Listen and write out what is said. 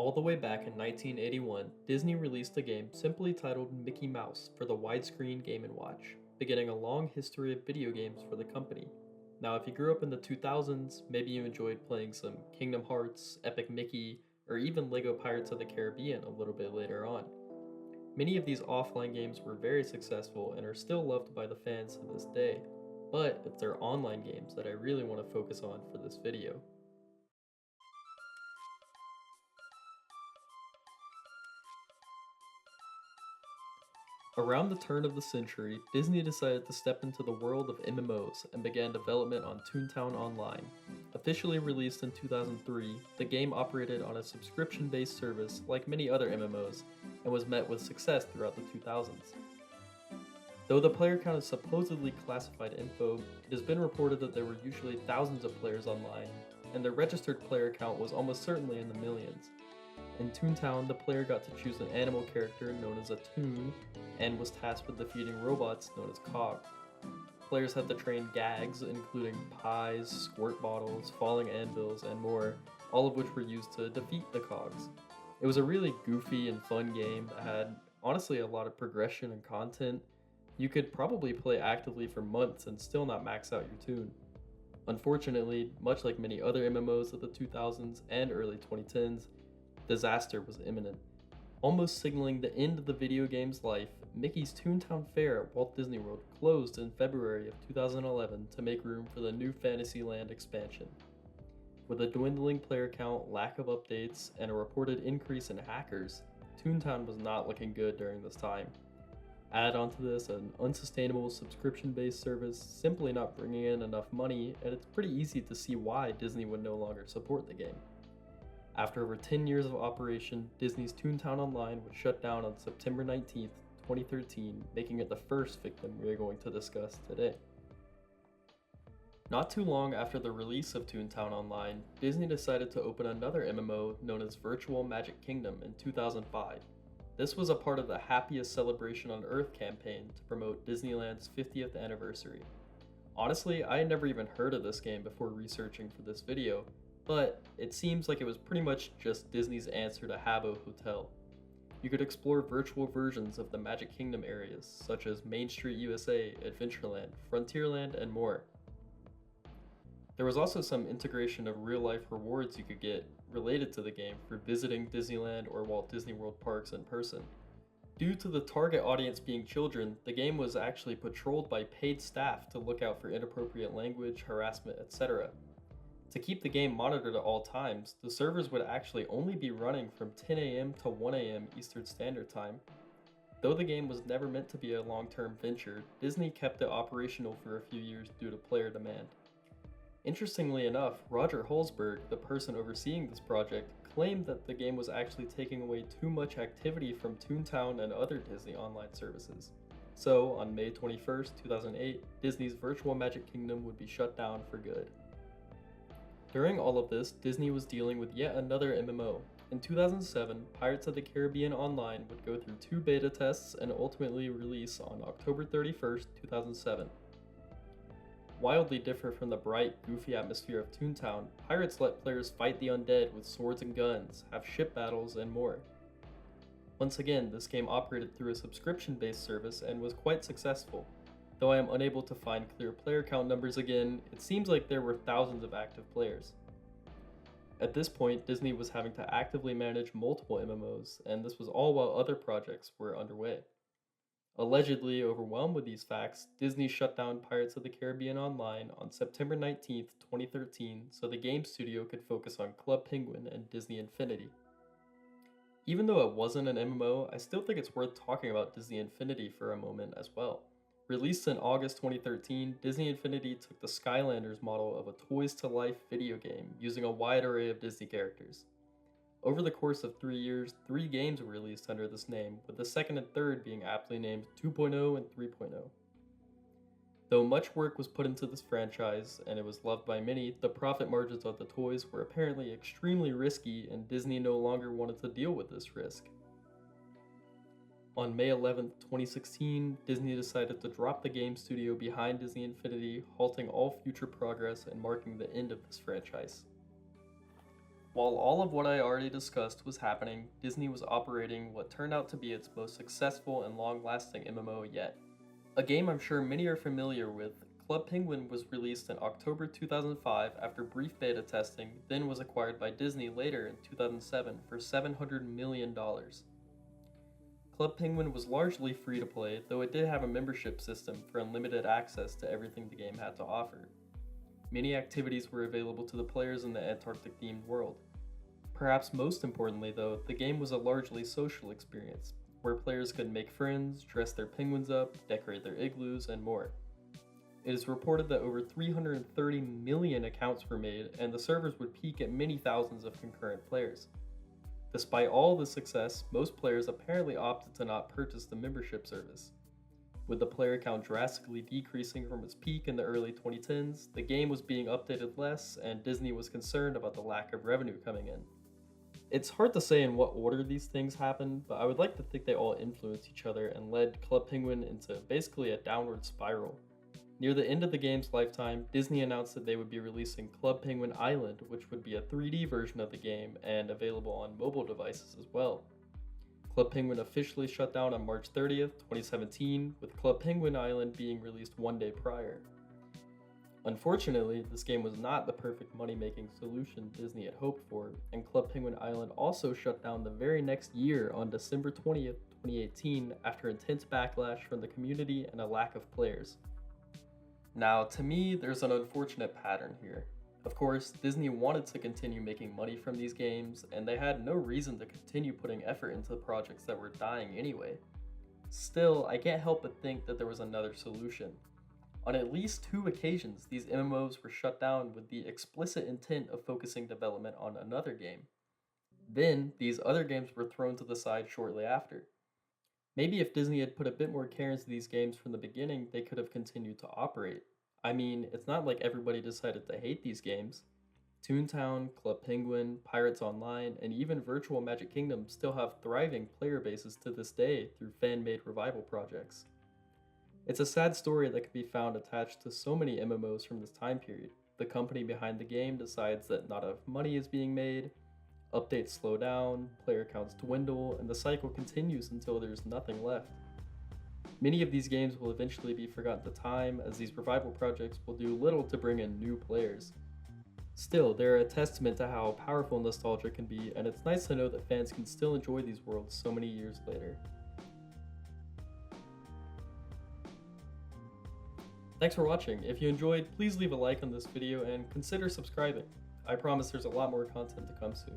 All the way back in 1981, Disney released a game simply titled Mickey Mouse for the widescreen Game & Watch, beginning a long history of video games for the company. Now, if you grew up in the 2000s, maybe you enjoyed playing some Kingdom Hearts, Epic Mickey, or even LEGO Pirates of the Caribbean a little bit later on. Many of these offline games were very successful and are still loved by the fans to this day, but it's their online games that I really want to focus on for this video. Around the turn of the century, Disney decided to step into the world of MMOs and began development on Toontown Online. Officially released in 2003, the game operated on a subscription-based service like many other MMOs and was met with success throughout the 2000s. Though the player count is supposedly classified info, it has been reported that there were usually thousands of players online, and the registered player count was almost certainly in the millions. In Toontown, the player got to choose an animal character known as a toon, and was tasked with defeating robots known as cogs. Players had to train gags, including pies, squirt bottles, falling anvils, and more, all of which were used to defeat the cogs. It was a really goofy and fun game that had, honestly, a lot of progression and content. You could probably play actively for months and still not max out your toon. Unfortunately, much like many other MMOs of the 2000s and early 2010s, disaster was imminent. Almost signaling the end of the video game's life, Mickey's Toontown Fair at Walt Disney World closed in February of 2011 to make room for the new Fantasyland expansion. With a dwindling player count, lack of updates, and a reported increase in hackers, Toontown was not looking good during this time. Add onto this an unsustainable subscription-based service simply not bringing in enough money, and it's pretty easy to see why Disney would no longer support the game. After over 10 years of operation, Disney's Toontown Online was shut down on September 19, 2013, making it the first victim we are going to discuss today. Not too long after the release of Toontown Online, Disney decided to open another MMO known as Virtual Magic Kingdom in 2005. This was a part of the Happiest Celebration on Earth campaign to promote Disneyland's 50th anniversary. Honestly, I had never even heard of this game before researching for this video, but it seems like it was pretty much just Disney's answer to Habbo Hotel. You could explore virtual versions of the Magic Kingdom areas, such as Main Street USA, Adventureland, Frontierland, and more. There was also some integration of real-life rewards you could get related to the game for visiting Disneyland or Walt Disney World parks in person. Due to the target audience being children, the game was actually patrolled by paid staff to look out for inappropriate language, harassment, etc. To keep the game monitored at all times, the servers would actually only be running from 10 a.m. to 1 a.m. Eastern Standard Time. Though the game was never meant to be a long-term venture, Disney kept it operational for a few years due to player demand. Interestingly enough, Roger Holzberg, the person overseeing this project, claimed that the game was actually taking away too much activity from Toontown and other Disney online services. So, on May 21, 2008, Disney's Virtual Magic Kingdom would be shut down for good. During all of this, Disney was dealing with yet another MMO. In 2007, Pirates of the Caribbean Online would go through 2 beta tests and ultimately release on October 31, 2007. Wildly different from the bright, goofy atmosphere of Toontown, Pirates let players fight the undead with swords and guns, have ship battles, and more. Once again, this game operated through a subscription-based service and was quite successful. Though I am unable to find clear player count numbers again, it seems like there were thousands of active players. At this point, Disney was having to actively manage multiple MMOs, and this was all while other projects were underway. Allegedly overwhelmed with these facts, Disney shut down Pirates of the Caribbean Online on September 19, 2013, so the game studio could focus on Club Penguin and Disney Infinity. Even though it wasn't an MMO, I still think it's worth talking about Disney Infinity for a moment as well. Released in August 2013, Disney Infinity took the Skylanders model of a toys-to-life video game using a wide array of Disney characters. Over the course of 3 years, 3 games were released under this name, with the second and third being aptly named 2.0 and 3.0. Though much work was put into this franchise, and it was loved by many, the profit margins of the toys were apparently extremely risky, and Disney no longer wanted to deal with this risk. On May 11, 2016, Disney decided to drop the game studio behind Disney Infinity, halting all future progress and marking the end of this franchise. While all of what I already discussed was happening, Disney was operating what turned out to be its most successful and long-lasting MMO yet. A game I'm sure many are familiar with, Club Penguin was released in October 2005 after brief beta testing, then was acquired by Disney later in 2007 for $700 million. Club Penguin was largely free to play, though it did have a membership system for unlimited access to everything the game had to offer. Many activities were available to the players in the Antarctic-themed world. Perhaps most importantly though, the game was a largely social experience, where players could make friends, dress their penguins up, decorate their igloos, and more. It is reported that over 330 million accounts were made, and the servers would peak at many thousands of concurrent players. Despite all the success, most players apparently opted to not purchase the membership service. With the player count drastically decreasing from its peak in the early 2010s, the game was being updated less, and Disney was concerned about the lack of revenue coming in. It's hard to say in what order these things happened, but I would like to think they all influenced each other and led Club Penguin into basically a downward spiral. Near the end of the game's lifetime, Disney announced that they would be releasing Club Penguin Island, which would be a 3D version of the game and available on mobile devices as well. Club Penguin officially shut down on March 30th, 2017, with Club Penguin Island being released one day prior. Unfortunately, this game was not the perfect money-making solution Disney had hoped for, and Club Penguin Island also shut down the very next year on December 20th, 2018 after intense backlash from the community and a lack of players. Now, to me, there's an unfortunate pattern here. Of course, Disney wanted to continue making money from these games, and they had no reason to continue putting effort into projects that were dying anyway. Still, I can't help but think that there was another solution. On at least 2 occasions, these MMOs were shut down with the explicit intent of focusing development on another game. Then, these other games were thrown to the side shortly after. Maybe if Disney had put a bit more care into these games from the beginning, they could have continued to operate. I mean, it's not like everybody decided to hate these games. Toontown, Club Penguin, Pirates Online, and even Virtual Magic Kingdom still have thriving player bases to this day through fan-made revival projects. It's a sad story that can be found attached to so many MMOs from this time period. The company behind the game decides that not enough money is being made, updates slow down, player counts dwindle, and the cycle continues until there's nothing left. Many of these games will eventually be forgotten to time, as these revival projects will do little to bring in new players. Still, they're a testament to how powerful nostalgia can be, and it's nice to know that fans can still enjoy these worlds so many years later. Thanks for watching. If you enjoyed, please leave a like on this video and consider subscribing. I promise there's a lot more content to come soon.